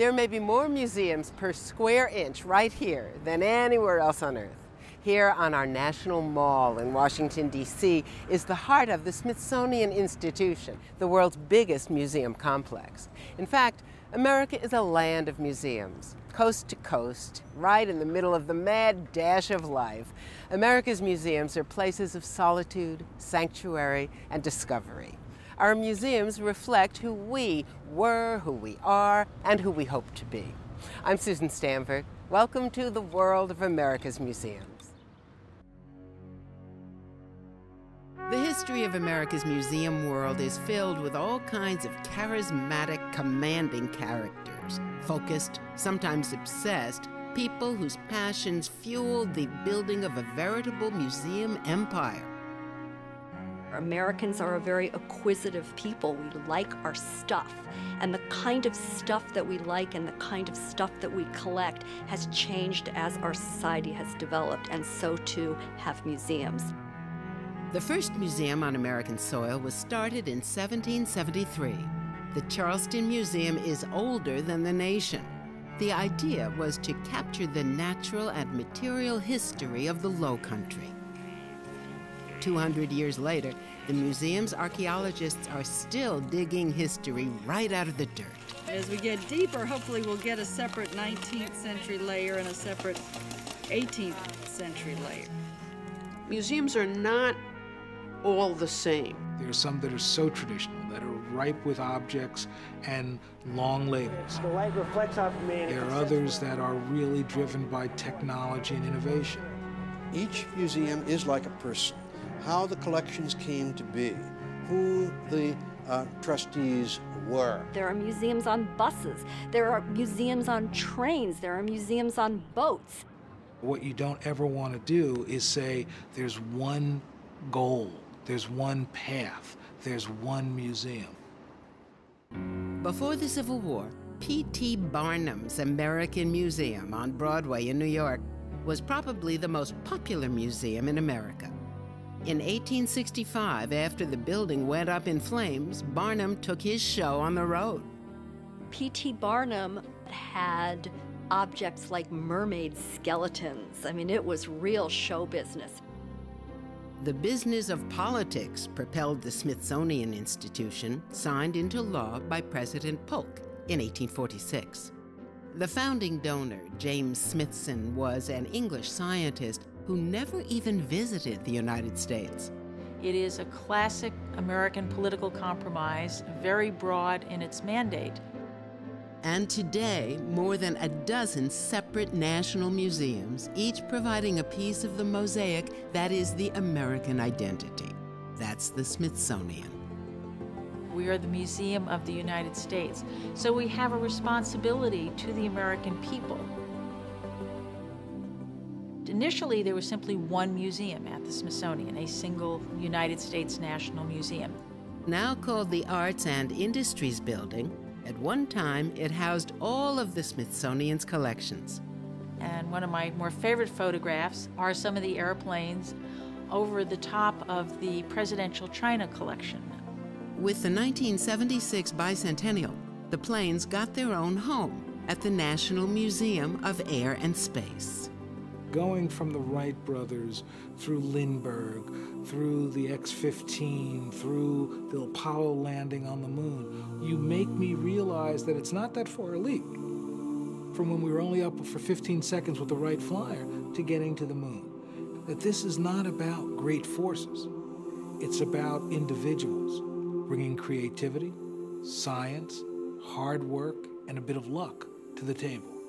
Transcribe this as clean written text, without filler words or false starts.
There may be more museums per square inch right here than anywhere else on Earth. Here on our National Mall in Washington, D.C. is the heart of the Smithsonian Institution, the world's biggest museum complex. In fact, America is a land of museums, coast to coast, right in the middle of the mad dash of life. America's museums are places of solitude, sanctuary, and discovery. Our museums reflect who we were, who we are, and who we hope to be. I'm Susan Stamford. Welcome to the world of America's museums. The history of America's museum world is filled with all kinds of charismatic, commanding characters. Focused, sometimes obsessed, people whose passions fueled the building of a veritable museum empire. Americans are a very acquisitive people. We like our stuff. And the kind of stuff that we like and the kind of stuff that we collect has changed as our society has developed, and so too have museums. The first museum on American soil was started in 1773. The Charleston Museum is older than the nation. The idea was to capture the natural and material history of the Low Country. 200 years later, the museum's archaeologists are still digging history right out of the dirt. As we get deeper, hopefully we'll get a separate 19th century layer and a separate 18th century layer. Museums are not all the same. There are some that are so traditional, that are ripe with objects and long labels. The light reflects off of me. There are others that are really driven by technology and innovation. Each museum is like a person. How the collections came to be, who the trustees were. There are museums on buses. There are museums on trains. There are museums on boats. What you don't ever want to do is say there's one goal, there's one path, there's one museum. Before the Civil War, P.T. Barnum's American Museum on Broadway in New York was probably the most popular museum in America. In 1865, after the building went up in flames, Barnum took his show on the road. P.T. Barnum had objects like mermaid skeletons. I mean, it was real show business. The business of politics propelled the Smithsonian Institution, signed into law by President Polk in 1846. The founding donor, James Smithson, was an English scientist who never even visited the United States. It is a classic American political compromise, very broad in its mandate. And today, more than a dozen separate national museums, each providing a piece of the mosaic that is the American identity. That's the Smithsonian. We are the Museum of the United States, so we have a responsibility to the American people. Initially, there was simply one museum at the Smithsonian, a single United States National Museum. Now called the Arts and Industries Building, at one time it housed all of the Smithsonian's collections. And one of my more favorite photographs are some of the airplanes over the top of the presidential China collection. With the 1976 bicentennial, the planes got their own home at the National Museum of Air and Space. Going from the Wright brothers, through Lindbergh, through the X-15, through the Apollo landing on the moon, you make me realize that it's not that far a leap from when we were only up for 15 seconds with the Wright flyer to getting to the moon. That this is not about great forces. It's about individuals bringing creativity, science, hard work, and a bit of luck to the table.